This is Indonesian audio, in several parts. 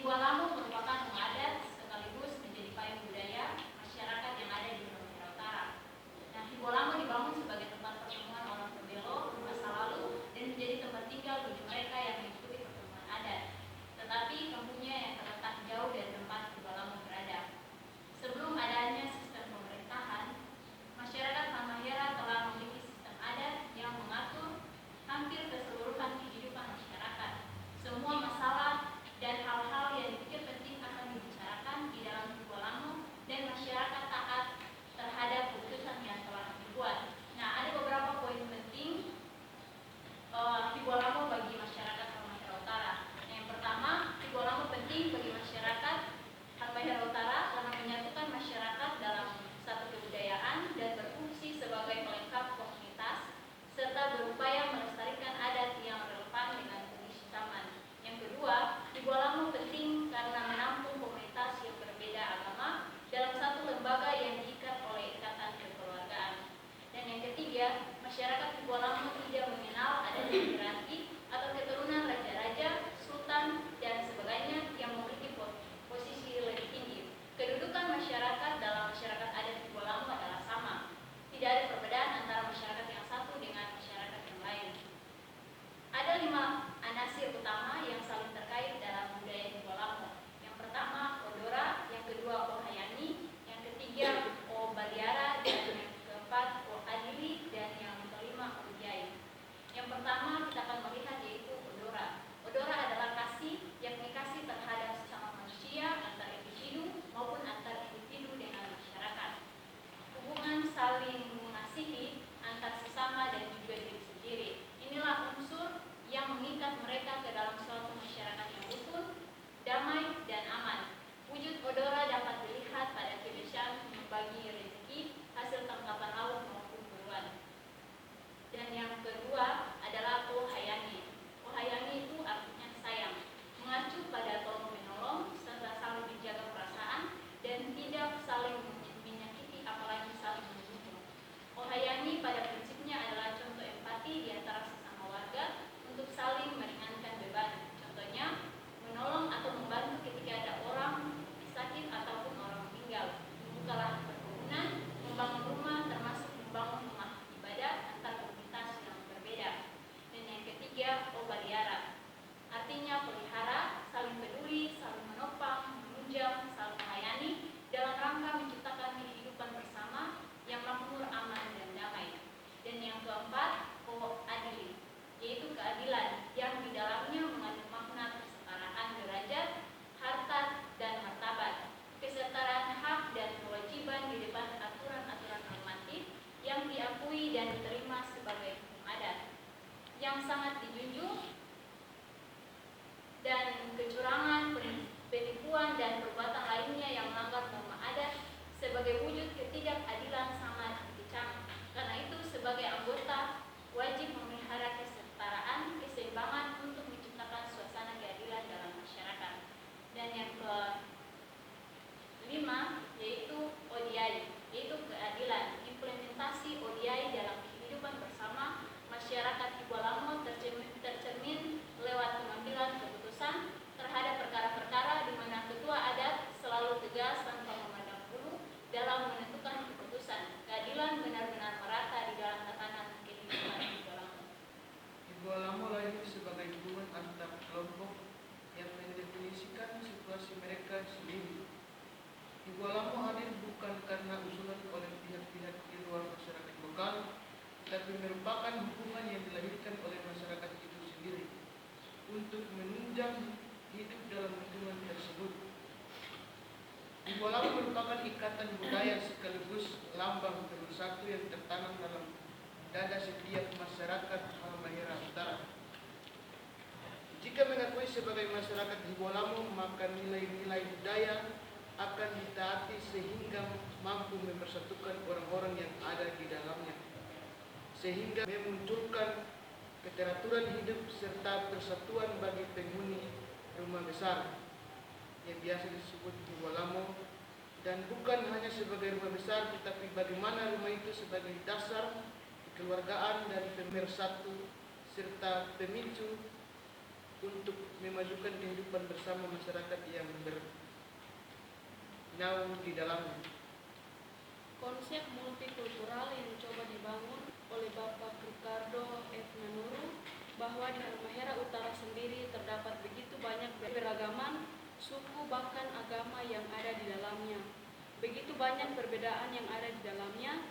Higualamo merupakan rumah adat sekaligus menjadi payung budaya masyarakat yang ada di Halmahera Utara. Nah, Higualamo dibangun sebagai tempat pertemuan orang Tobelo masa lalu dan menjadi tempat tinggal bagi mereka yang mengikuti pertemuan adat. Tetapi kampungnya yang terletak jauh dari tempat Higualamo berada. Sebelum adanya sistem pemerintahan, masyarakat Halmahera telah memiliki sistem adat yang mengatur hampir keseluruhan kehidupan masyarakat. Semua masalah dan hal-hal yang dipikir penting akan dibicarakan di dalam Higualamo dan masyarakat taat terhadap keputusan yang telah dibuat. Nah, ada beberapa poin penting Higualamo bagi masyarakat Halmahera Utara. Yang pertama, Higualamo penting bagi masyarakat Halmahera Utara karena menyatukan masyarakat dalam satu kebudayaan dan berfungsi sebagai pelengkap komunitas serta berupaya melestarikan adat yang relevan dengan kondisi zaman. Yang kedua, Higualamo penting karena menampung komunitas yang berbeda agama dalam satu lembaga yang diikat oleh ikatan kekeluargaan. Dan yang ketiga, masyarakat Higualamo tidak mengenal adanya hierarki atau keturunan raja-raja, sultan, dan sebagainya yang memiliki posisi lebih tinggi. Kedudukan masyarakat dalam masyarakat adat Higualamo adalah sama. Tidak ada perbedaan antara masyarakat yang satu dengan masyarakat yang lain. Ada 5 anasir utama yang saling terkait dalam budaya Higualamo. Yang pertama, Odora, yang kedua, Ohayani, yang ketiga, Obaliara, dan yang keempat, Adili, dan yang kelima, Odiai. Yang pertama kita akan melihat yaitu Odora. Odora adalah kasih, yakni kasih terhadap sesama manusia antar individu maupun antar individu dengan masyarakat. Hubungan saling mengasihi antar sesama dan juga diri sendiri. Inilah unsur yang mengikat mereka ke dalam suatu masyarakat yang rukun, damai, dan aman. Wujud Odora dapat dilihat pada kebiasaan membagi rezeki hasil tangkapan laut maupun buruan. Dan yang kedua adalah Ohayani. Ohayani itu artinya sayang, mengacu pada tolong menolong serta saling menjaga perasaan dan tidak saling menyakiti apalagi saling membunuh. Ohayani pada prinsipnya adalah contoh empati di antara sesama warga untuk saling meringankan beban. Contohnya, menolong atau membantu ketika ada orang sakit ataupun orang meninggal, membuka lahan perkebunan, membangun rumah, termasuk membangun rumah ibadah antar komunitas yang berbeda. Dan yang ketiga, Obaliara, artinya pelihara, saling peduli, saling menopang, menunjang, saling melayani dalam rangka menciptakan kehidupan bersama yang makmur, aman, dan damai. Dan yang keempat, Adili, yaitu keadilan yang di dalamnya mengandung makna kesetaraan derajat, harkat, dan martabat, kesetaraan hak dan kewajiban di depan aturan-aturan normatif yang diakui dan diterima sebagai hukum adat, yang sangat dijunjung, dan kecurangan, penipuan, dan perbuatan lainnya yang melanggar norma adat sebagai wujud ketidakadilan sangat dikecam. Karena itu, sebagai anggota wajib memelihara kesetaraan, keseimbangan untuk menciptakan suasana keadilan dalam masyarakat. Dan yang kelima yaitu ODI, yaitu keadilan. Implementasi ODI dalam kehidupan bersama masyarakat Higualamo tercermin lewat pengambilan keputusan terhadap perkara-perkara di mana ketua adat selalu tegas tanpa memandang bulu dalam menentukan keputusan. Keadilan benar-benar merata di dalam tatanan kehidupan Higualamo. Higualamo lahir sebagai hubungan antar kelompok yang mendefinisikan situasi mereka sendiri. Higualamo hadir bukan karena usulan oleh pihak-pihak di luar masyarakat lokal, tapi merupakan hubungan yang dilahirkan oleh masyarakat itu sendiri untuk menunjang hidup dalam lingkungan tersebut. Higualamo merupakan ikatan budaya sekaligus lambang bersatu yang tertanam dalam dada setiap masyarakat Halmahera Utara. Jika mengakui sebagai masyarakat Higualamo, maka nilai-nilai budaya akan ditaati sehingga mampu mempersatukan orang-orang yang ada di dalamnya, sehingga memunculkan keteraturan hidup serta persatuan bagi penghuni rumah besar yang biasa disebut Higualamo, dan bukan hanya sebagai rumah besar, tetapi bagaimana rumah itu sebagai dasar kekeluargaan dan pemersatu serta pemicu untuk memajukan kehidupan bersama masyarakat yang bernaung di dalamnya. Konsep multikultural yang coba dibangun oleh Bapak Ricardo F. Nanuru bahwa di Halmahera Utara sendiri terdapat begitu banyak keberagaman suku bahkan agama yang ada di dalamnya. Begitu banyak perbedaan yang ada di dalamnya,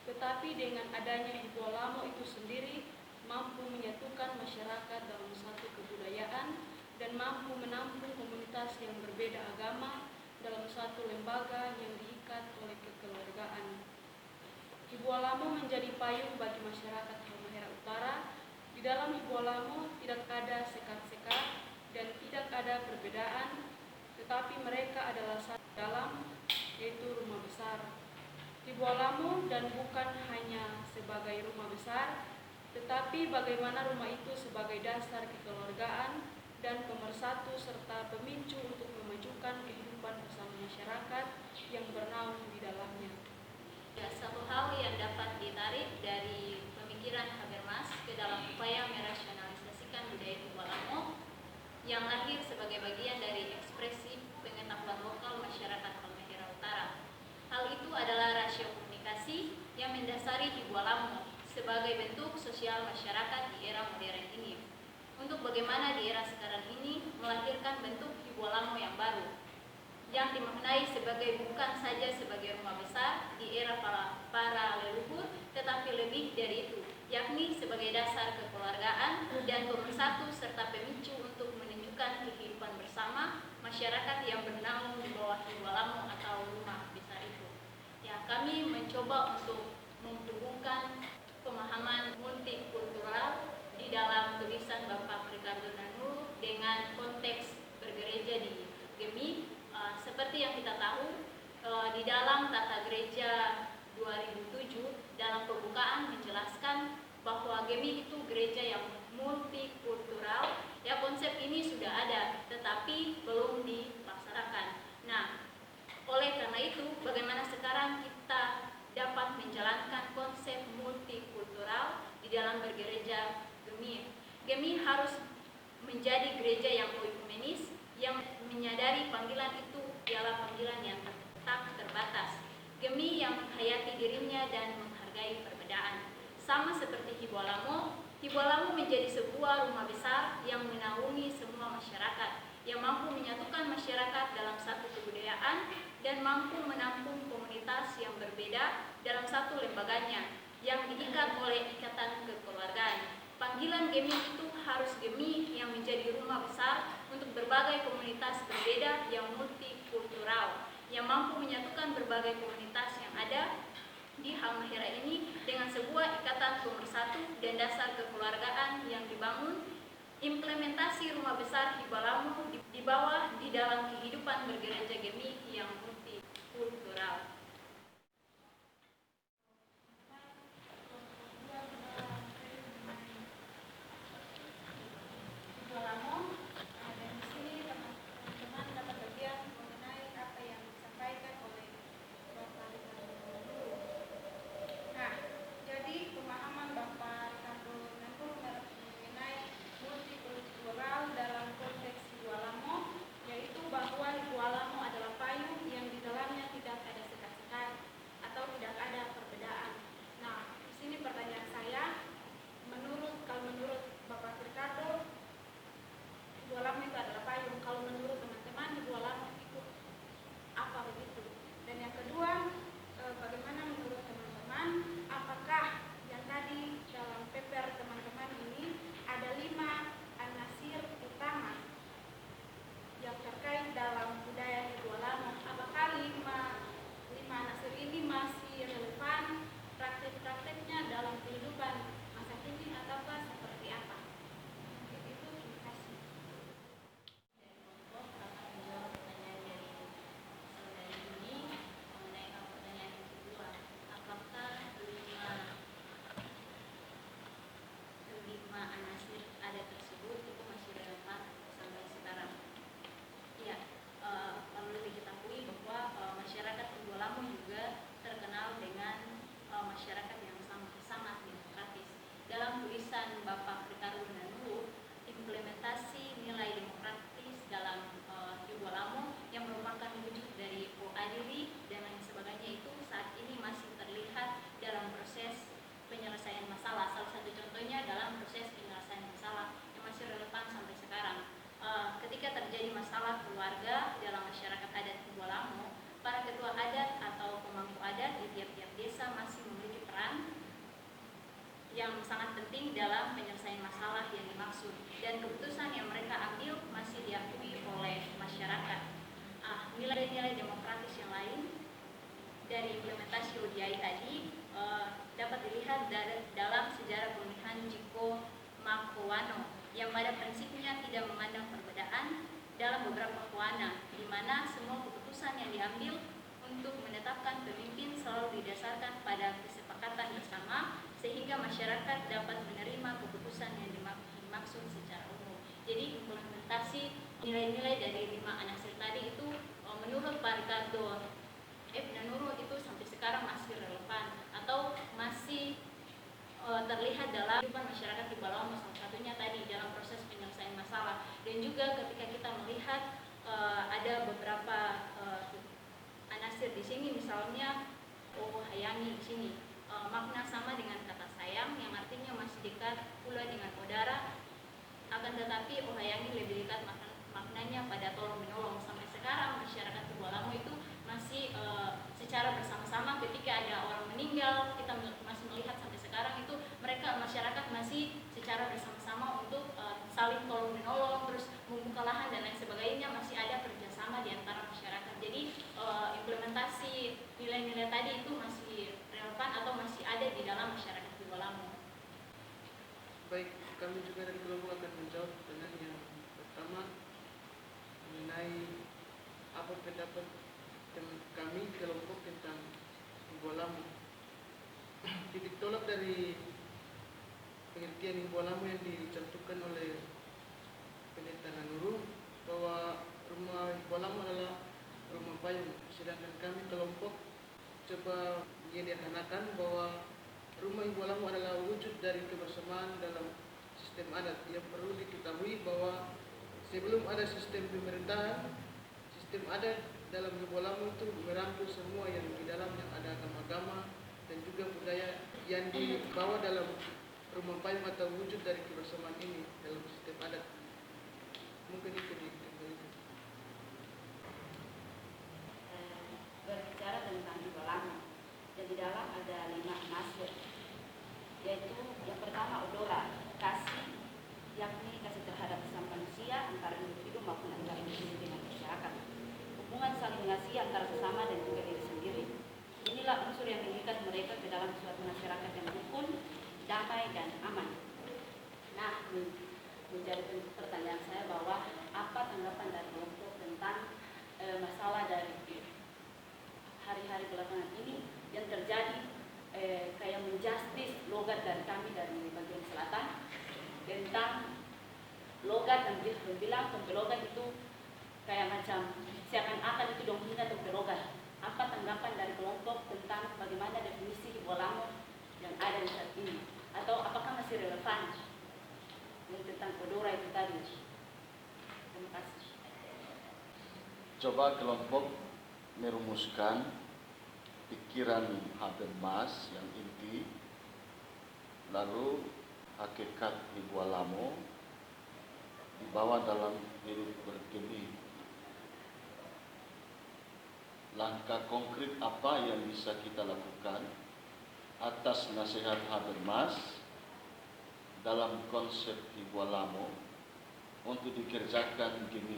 tetapi dengan adanya Hibualamo itu sendiri mampu menyatukan masyarakat dalam satu kebudayaan dan mampu menampung komunitas yang berbeda agama dalam satu lembaga yang diikat oleh kekeluargaan. Hibualamo menjadi payung bagi masyarakat Halmahera Utara. Di dalam Hibualamo tidak ada sekat-sekat dan tidak ada perbedaan, tetapi mereka adalah satu dalam, yaitu rumah besar. Hibualamo dan bukan hanya sebagai rumah besar, tetapi bagaimana rumah itu sebagai dasar kekeluargaan dan pemersatu serta pemicu untuk memajukan kehidupan bersama masyarakat yang bernaung di dalamnya. Ya, satu hal yang dapat ditarik dari pemikiran Habermas ke dalam upaya merasionalisasikan budaya Hibualamo yang lahir sebagai bagian dari ekspresi pengetahuan lokal masyarakat Halmahera Utara. Hal itu adalah rasio komunikasi yang mendasari Hibualamo sebagai bentuk sosial masyarakat di era modern ini. Untuk bagaimana di era sekarang ini melahirkan bentuk Hibualamo yang baru, yang dimaknai sebagai bukan saja sebagai rumah besar di era para leluhur, tetapi lebih dari itu, yakni sebagai dasar kekeluargaan dan pemersatu serta pemicu untuk menunjukkan kehidupan bersama masyarakat yang bernaung di bawah Hibualamo atau rumah besar itu. Ya, kami mencoba untuk menghubungkan pemahaman multikultural di dalam tulisan Bapak Ricardo Nanuru dengan konteks bergereja di GEMI. Seperti yang kita tahu, di dalam Tata Gereja 2007 dalam pembukaan menjelaskan bahwa GEMI itu gereja yang multikultural. Ya, konsep ini sudah ada, tetapi belum dilaksanakan. Nah, oleh karena itu, bagaimana sekarang kita dapat menjalankan konsep multikultural di dalam bergereja GEMI. GEMI harus menjadi gereja yang oikumenis, yang menyadari panggilan itu ialah panggilan yang tak terbatas. GEMI yang menghayati dirinya dan menghargai perbedaan. Sama seperti Hibualamo, Hibualamo menjadi sebuah rumah besar yang menaungi semua masyarakat, yang mampu menyatukan masyarakat dalam satu kebudayaan dan mampu menampung komunitas yang berbeda dalam satu lembaganya yang diikat oleh ikatan kekeluargaan. Panggilan GEMI itu harus GEMI yang menjadi rumah besar untuk berbagai komunitas berbeda yang multikultural, yang mampu menyatukan berbagai komunitas yang ada di Halmahera ini dengan sebuah ikatan pemersatu dan dasar kekeluargaan yang dibangun. Implementasi rumah besar Hibualamo dibawa di dalam kehidupan bergereja GEMI yang multikultural. Hibualamo, dan di sini teman-teman dapat bagian mengenai apa yang disampaikan oleh Bapak Ricardo. Nah, jadi pemahaman Bapak Ricardo Nanuru mengenai multikultural dalam konteks Hibualamo masalah keluarga dalam masyarakat adat Hibualamo, para ketua adat atau pemangku adat di tiap-tiap desa masih memiliki peran yang sangat penting dalam penyelesaian masalah yang dimaksud, dan keputusan yang mereka ambil masih diakui oleh masyarakat. Nilai-nilai demokratis yang lain dari implementasi ODI tadi dapat dilihat dalam sejarah pemilihan Jiko Makuano yang pada prinsipnya tidak memandang perbedaan dalam beberapa kuana, di mana semua keputusan yang diambil untuk menetapkan pemimpin selalu didasarkan pada kesepakatan bersama, sehingga masyarakat dapat menerima keputusan yang dimaksud secara umum. Jadi implementasi nilai-nilai dari 5 anasir tadi itu menurut Pak Ricardo F. Nanuru itu sampai sekarang masih relevan atau masih terlihat dalam kehidupan masyarakat di Hibualamo, salah satunya tadi dalam proses penyelesaian masalah, dan juga ketika kita melihat ada beberapa anasir di sini, misalnya hayangi di sini makna sama dengan kata sayang yang artinya masih dekat pula dengan saudara, akan tetapi hayangi lebih dekat maknanya pada tolong menolong. Sampai sekarang masyarakat Hibualamo itu masih secara bersama-sama ketika ada orang meninggal, kita masih melihat sampai sekarang itu mereka masyarakat masih secara bersama-sama untuk saling tolong menolong, terus membuka lahan dan lain sebagainya, masih ada kerjasama di antara masyarakat. Jadi implementasi nilai-nilai tadi itu masih relevan atau masih ada di dalam masyarakat Hibualamo. Baik, kami juga dari kelompok akan menjawab pertanyaan yang pertama mengenai apa pendapat kami kelompok tentang Hibualamo. Titik tolak dari pengertian Hibualamo yang dicantumkan oleh Pendeta Nanuru bahwa rumah Hibualamo adalah rumah payung, sedangkan kami kelompok coba menyederhanakan bahwa rumah Hibualamo adalah wujud dari kebersamaan dalam sistem adat. Yang perlu diketahui bahwa sebelum ada sistem pemerintahan, sistem adat dalam Hibualamo itu merangkul semua yang di dalamnya, ada agama-agama dan juga budaya yang dibawa dalam rumah payung atau wujud dari kebersamaan ini dalam sistem adat. Mungkin itu dikembalikan. Berbicara tentang Hibualamo, dan di dalam ada 5 anasir, yaitu yang pertama odora, kasih, yakni kasih terhadap sesama manusia antara individu maupun antara individu dengan masyarakat, hubungan saling mengasihi antara sesama dan juga diri sendiri. Inilah unsur yang mengikat mereka ke dalam suatu masyarakat yang rukun, damai dan aman. Nah, menjadi pertanyaan saya bahwa apa tanggapan dari kelompok tentang masalah dari hari-hari belakangan ini yang terjadi, kayak menjustis logat dari kami dari bagian selatan tentang logat dan bilang pembelogat itu kayak macam seakan-akan itu dong hina pembelogat. Apa tanggapan dari kelompok tentang bagaimana definisi Hibualamo yang ada di saat ini, atau apakah masih relevan yang tentang odora itu tadi? Terima kasih. Coba kelompok merumuskan pikiran Habermas yang inti, lalu hakikat Hibualamo dibawa dalam hidup bergeni. Langkah konkret apa yang bisa kita lakukan atas nasihat Habermas dalam konsep Hibualamo untuk dikerjakan gini?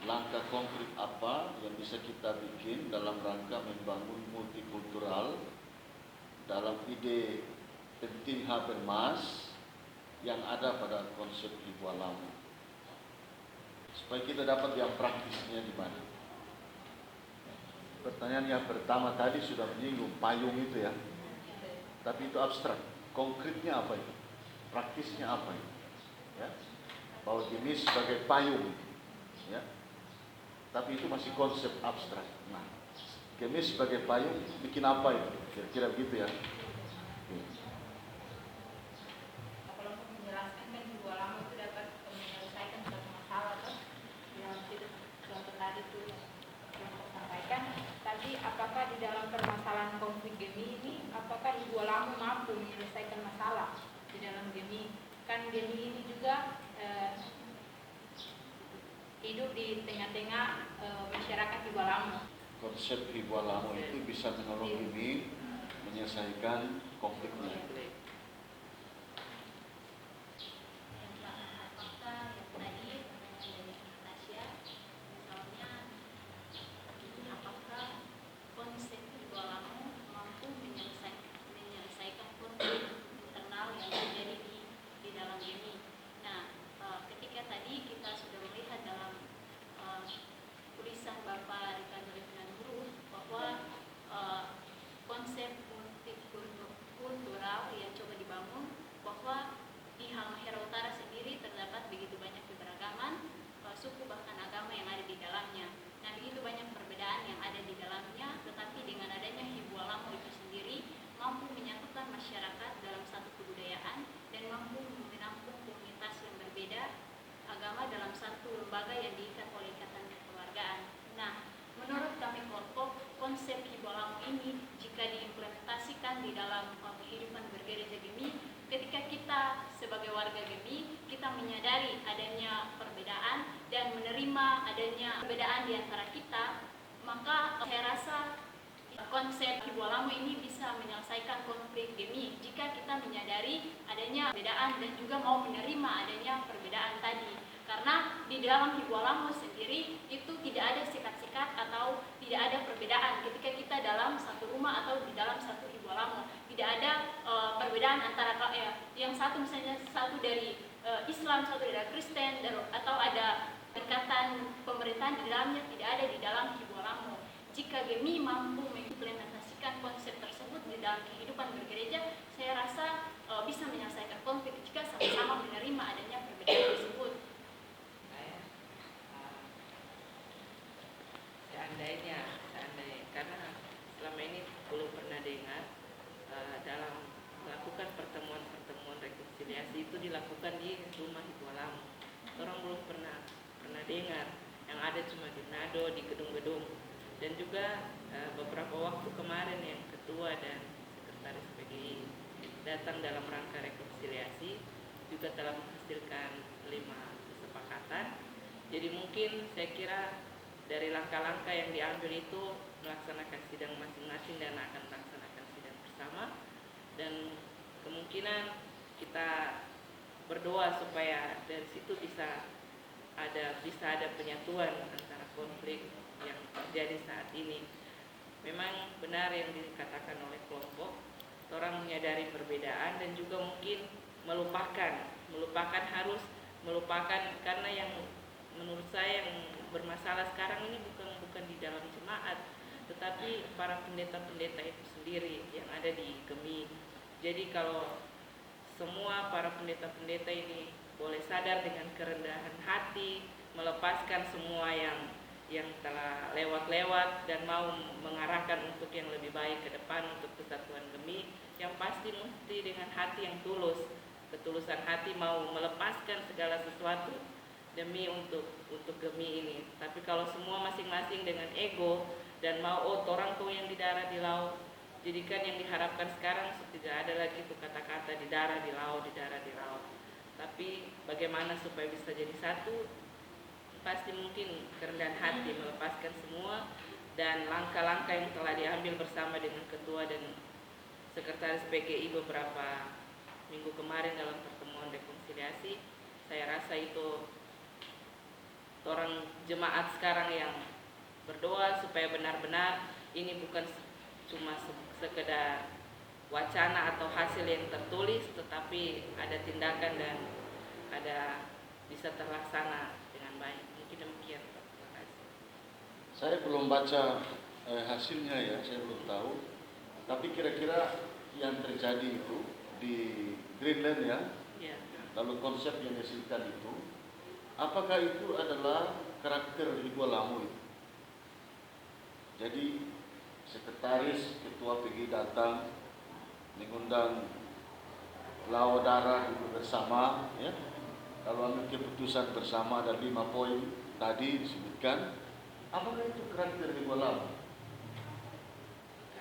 Langkah konkret apa yang bisa kita bikin dalam rangka membangun multikultural dalam ide penting Habermas yang ada pada konsep Hibualamo, supaya kita dapat yang praktisnya di mana. Pertanyaan yang pertama tadi sudah menyinggung payung itu ya, tapi itu abstrak. Konkretnya apa itu? Praktisnya apa itu? Ya, bahwa ini sebagai payung, ya. Tapi itu masih konsep abstrak. Nah, gemis sebagai payung bikin apa itu? Kira-kira begitu ya. Kalau untuk menjelaskan kan Hibualamo itu dapat menyelesaikan suatu masalah tuh yang itu contoh tadi tuh yang saya sampaikan. Tapi apakah di dalam permasalahan konflik gemi ini, apakah Hibualamo mampu menyelesaikan masalah di dalam gemi? Kan gemi ini juga hidup di tengah-tengah masyarakat Higualamo. Konsep Higualamo itu bisa menolong ini menyelesaikan konfliknya. Apakah yang tadi dari Natasha, misalnya apakah konsep Higualamo mampu menyelesaikan konflik internal yang terjadi di dalam ini? Nah, ketika tadi kita sudah melihat dalam tulisan Bapak Ricardo F. Nanuru bahwa konsep multikultural yang coba dibangun, bahwa di Halmahera Utara sendiri terdapat begitu banyak keberagaman suku bahkan agama yang ada di dalamnya. Nah, begitu banyak perbedaan yang ada di dalamnya, tetapi dengan adanya Higualamo itu sendiri mampu menyatukan masyarakat dalam satu kebudayaan dan mampu menampung komunitas yang berbeda agama dalam satu lembaga yang diikat oleh ikatan kekeluargaan. Nah, menurut kami kelompok, konsep Higualamo ini jika diimplementasikan di dalam kehidupan bergereja Gemi, ketika kita sebagai warga Gemi, kita menyadari adanya perbedaan dan menerima adanya perbedaan di antara kita, maka saya rasa konsep Higualamo ini bisa menyelesaikan konflik Gemi jika kita menyadari adanya perbedaan dan juga mau menerima adanya perbedaan tadi. Karena di dalam Higualamo sendiri itu tidak ada sikat-sikat atau tidak ada perbedaan ketika kita dalam satu rumah atau di dalam satu Higualamo. Tidak ada perbedaan antara yang satu misalnya satu dari Islam, satu dari Kristen, atau ada ikatan pemerintahan di dalamnya, tidak ada di dalam Higualamo. Jika Gemi mampu mengimplementasikan konsep tersebut di dalam kehidupan bergereja, saya rasa bisa menyelesaikan konflik jika sama-sama menerima adanya perbedaan tersebut. Seandainya, karena selama ini belum pernah dengar dalam melakukan pertemuan rekonsiliasi itu dilakukan di rumah Higualamo. Orang belum pernah dengar, yang ada cuma di Manado, di gedung-gedung. Dan juga beberapa waktu kemarin yang ketua dan sekretaris PGI datang dalam rangka rekonsiliasi juga telah menghasilkan 5 kesepakatan. Jadi mungkin saya kira dari langkah-langkah yang diambil itu melaksanakan sidang masing-masing dan akan melaksanakan sidang bersama, dan kemungkinan kita berdoa supaya dari situ bisa ada penyatuan antara konflik yang terjadi saat ini. Memang benar yang dikatakan oleh kelompok, orang menyadari perbedaan dan juga mungkin harus melupakan, karena yang menurut saya yang bermasalah sekarang ini bukan di dalam jemaat, tetapi para pendeta-pendeta itu sendiri yang ada di Gemi. Jadi kalau semua para pendeta-pendeta ini boleh sadar dengan kerendahan hati, melepaskan semua yang telah lewat-lewat dan mau mengarahkan untuk yang lebih baik ke depan untuk kesatuan Gemi, yang pasti mesti dengan hati yang tulus, ketulusan hati mau melepaskan segala sesuatu demi untuk Gemi ini. Tapi kalau semua masing-masing dengan ego dan mau orang tuh yang di darat di laut, jadikan yang diharapkan sekarang tidak ada lagi tuh kata-kata di darat di laut, di darat di laut. Tapi bagaimana supaya bisa jadi satu? Pasti mungkin kerendahan hati melepaskan semua, dan langkah-langkah yang telah diambil bersama dengan ketua dan sekretaris PGI beberapa minggu kemarin dalam pertemuan rekonsiliasi, saya rasa itu orang jemaat sekarang yang berdoa supaya benar-benar ini bukan cuma sekedar wacana atau hasil yang tertulis, tetapi ada tindakan dan ada bisa terlaksana dengan baik. Mungkin demikian, Pak. Terima kasih. Saya belum baca hasilnya ya, saya belum tahu. Tapi kira-kira yang terjadi itu di Greenland ya, Ya. lalu konsep yang dihasilkan itu, apakah itu adalah karakter Higualamo itu? Jadi sekretaris ketua PGI datang mengundang Laodara duduk bersama, ya, lalu ambil keputusan bersama, ada 5 poin tadi disebutkan. Apakah itu karakter Higualamo?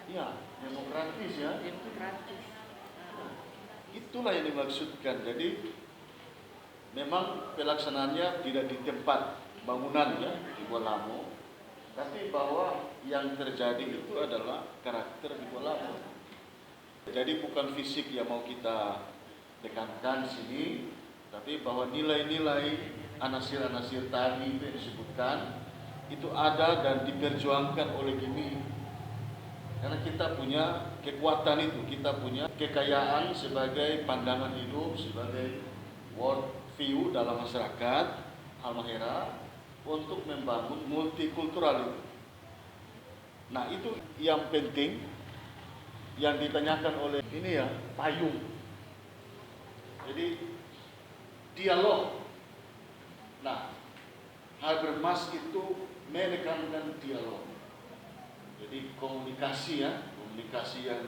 Ya, demokratis ya. Demokratis. Itulah yang dimaksudkan. Jadi memang pelaksanaannya tidak di tempat bangunannya di Bolamo, tapi bahwa yang terjadi itu adalah karakter di Bolamo. Jadi bukan fisik yang mau kita tekankan sini, tapi bahwa nilai-nilai anasir-anasir tadi itu yang disebutkan itu ada dan diperjuangkan oleh Gimi. Karena kita punya kekuatan itu, kita punya kekayaan sebagai pandangan hidup, sebagai world view dalam masyarakat Halmahera untuk membangun multikultural itu. Nah itu yang penting yang ditanyakan oleh ini ya, payung. Jadi dialog. Nah, Habermas itu menekankan dialog. Jadi komunikasi ya, komunikasi yang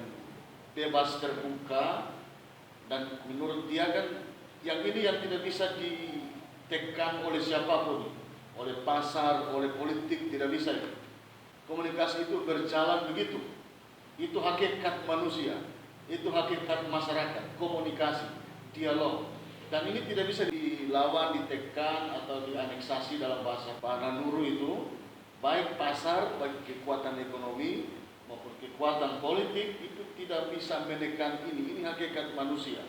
bebas terbuka, dan menurut dia kan yang ini yang tidak bisa ditekan oleh siapapun, oleh pasar, oleh politik, tidak bisa. Komunikasi itu berjalan begitu. Itu hakikat manusia, itu hakikat masyarakat, komunikasi, dialog. Dan ini tidak bisa dilawan, ditekan atau dianeksasi dalam bahasa Pak Nanuru itu. Baik pasar, baik kekuatan ekonomi maupun kekuatan politik itu tidak bisa menekan ini. Ini hakikat manusia,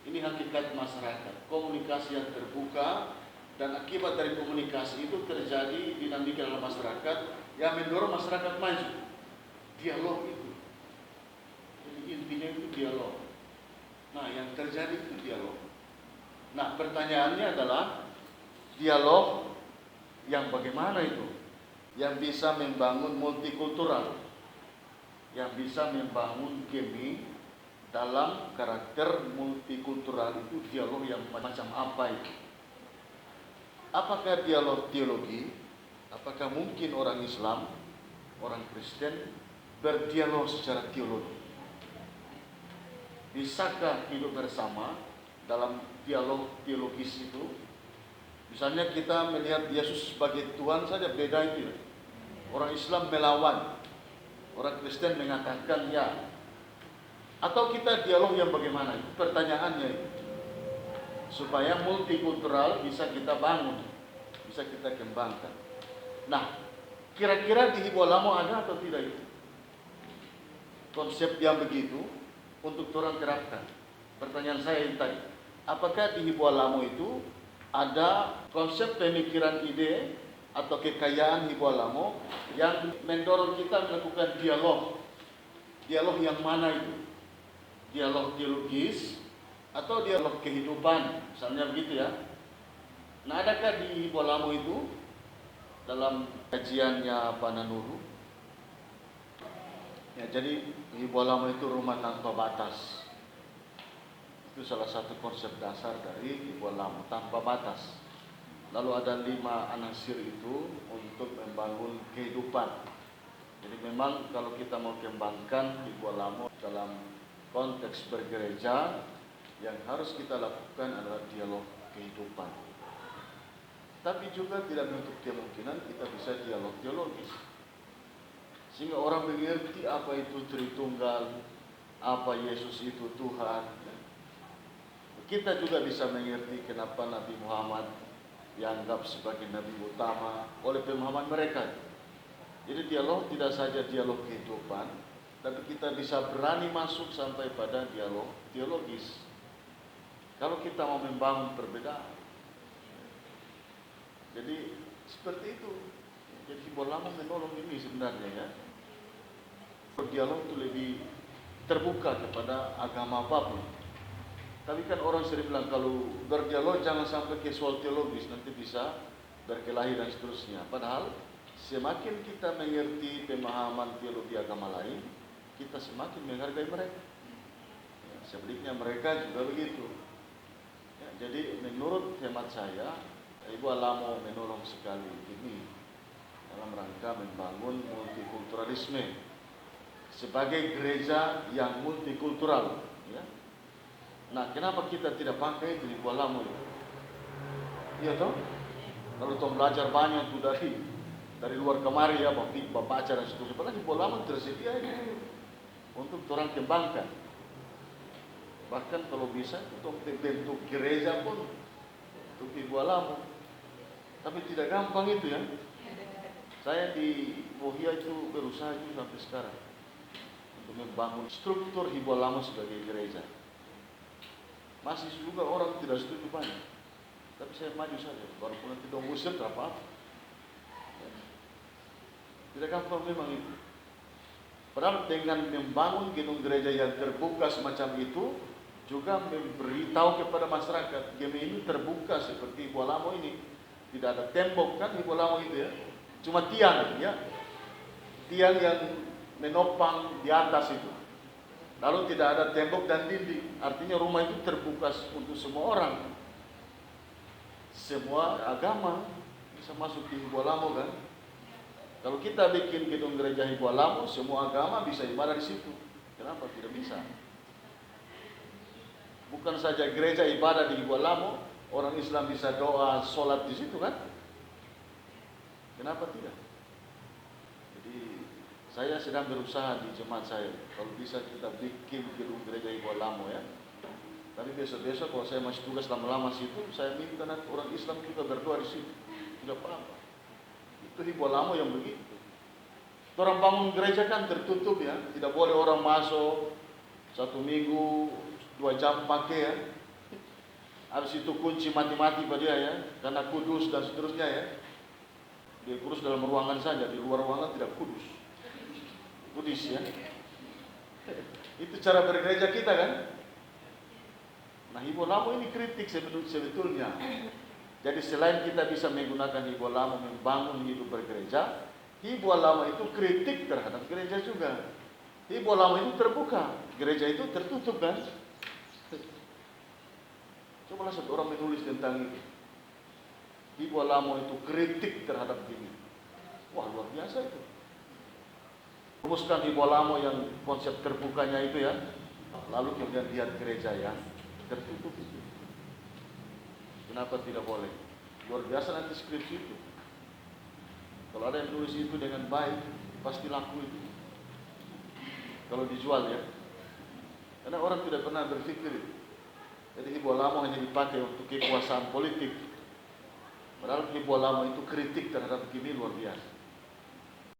ini hakikat masyarakat. Komunikasi yang terbuka, dan akibat dari komunikasi itu terjadi dinamika dalam masyarakat yang mendorong masyarakat maju. Dialog itu. Jadi intinya itu dialog. Nah, yang terjadi itu dialog. Nah, pertanyaannya adalah dialog yang bagaimana itu? Yang bisa membangun multikultural, yang bisa membangun Gemi dalam karakter multikultural itu dialog yang macam apa itu? Apakah dialog teologi? Apakah mungkin orang Islam, orang Kristen berdialog secara teologi? Bisakah hidup bersama dalam dialog teologis itu? Misalnya kita melihat Yesus sebagai Tuhan saja, beda itu ya. Orang Islam melawan, orang Kristen mengatakan ya. Atau kita dialog yang bagaimana? Itu pertanyaannya itu. Supaya multikultural bisa kita bangun, bisa kita kembangkan. Nah, kira-kira di Hibolamo ada atau tidak itu? Konsep yang begitu untuk orang terapkan. Pertanyaan saya yang tadi, apakah di Hibolamo itu ada konsep pemikiran ide atau kekayaan Hibolamo yang mendorong kita melakukan dialog? Dialog yang mana itu? Dialog teologis atau dialog kehidupan, misalnya begitu ya. Nah, adakah di Hibolamo itu dalam kajiannya Pak Nanuru? Ya, jadi Hibolamo itu rumah tanpa batas. Itu salah satu konsep dasar dari Hibolamo, tanpa batas. Lalu ada 5 anasir itu untuk membangun kehidupan. Jadi memang kalau kita mau kembangkan Hibolamo dalam konteks bergereja, yang harus kita lakukan adalah dialog kehidupan. Tapi juga tidak menutup kemungkinan kita bisa dialog teologis, sehingga orang mengerti apa itu Tritunggal, apa Yesus itu Tuhan. Kita juga bisa mengerti kenapa Nabi Muhammad dianggap sebagai Nabi utama oleh pemahaman mereka. Jadi dialog tidak saja dialog kehidupan, tapi kita bisa berani masuk sampai pada dialog teologis. Kalau kita mau membangun perbedaan. Jadi seperti itu. Jadi Hibolamo menolong ini sebenarnya ya. Berdialog itu lebih terbuka kepada agama apapun. Tapi kan orang sering bilang kalau berdialog jangan sampai ke soal teologis, nanti bisa berkelahi dan seterusnya. Padahal semakin kita mengerti pemahaman teologi agama lain, kita semakin menghargai mereka. Ya, sebaliknya mereka juga begitu. Ya, jadi menurut hemat saya, Hibolamo menolong sekali ini dalam rangka membangun multikulturalisme sebagai gereja yang multikultural. Ya. Nah, kenapa kita tidak pakai itu Hibolamo itu? Iya toh? Kalau toh belajar banyak tuh dari luar kemari ya, bapak acara seterusnya. Padahal Hibolamo tersedia itu untuk orang kembangkan. Bahkan kalau bisa untuk bentuk gereja pun untuk Hibolamo. Tapi tidak gampang itu ya. Saya di Bohia itu berusaha itu sampai sekarang untuk membangun struktur Hibolamo sebagai gereja. Masih juga orang tidak setuju banyak. Tapi saya maju saja, walaupun nanti dong usir tidak apa-apa. Tidak gampang memang itu. Padahal dengan membangun gedung gereja yang terbuka semacam itu, juga memberitahu kepada masyarakat, gemi ini terbuka seperti Hibolamo ini. Tidak ada tembok kan Hibolamo itu ya. Cuma tiang ya. Tiang yang menopang di atas itu. Lalu tidak ada tembok dan dinding. Artinya rumah itu terbuka untuk semua orang. Semua agama bisa masuk di Hibolamo kan. Kalau kita bikin gedung gereja Hibolamo, semua agama bisa ibadah di situ. Kenapa tidak bisa? Bukan saja gereja ibadah di Hibolamo, orang Islam bisa doa, sholat di situ kan? Kenapa tidak? Jadi saya sedang berusaha di jemaat saya. Kalau bisa kita bikin gedung gereja Hibolamo ya. Tapi besok-besok kalau saya masih tugas lama-lama situ, saya minta nanti orang Islam juga berdoa di situ. Tidak apa-apa. Itu Hibolamo yang begitu. Orang bangun gereja kan tertutup ya, tidak boleh orang masuk 1 minggu 2 jam pakai ya. Habis itu kunci mati-mati pada dia ya, karena kudus dan seterusnya ya. Dia kudus dalam ruangan saja, di luar ruangan tidak kudus. Kudus ya. Itu cara bergereja kita kan. Nah Hibolamo ini kritik sebetulnya. Jadi selain kita bisa menggunakan Hibolamo membangun hidup bergereja, Hibolamo itu kritik terhadap gereja juga. Hibolamo itu terbuka, gereja itu tertutup kan. Cobalah satu orang menulis tentang itu. Hibolamo itu kritik terhadap ini. Wah luar biasa itu. Rumuskan Hibolamo yang konsep terbukanya itu ya. Lalu kemudian lihat gereja yang tertutup itu. Kenapa tidak boleh? Luar biasa nanti skripsi itu. Kalau ada yang tulis itu dengan baik, pasti laku itu. Kalau dijual ya. Karena orang tidak pernah berpikir itu. Jadi Hibolamo hanya dipakai untuk kekuasaan politik. Padahal Hibolamo itu kritik terhadap begini luar biasa.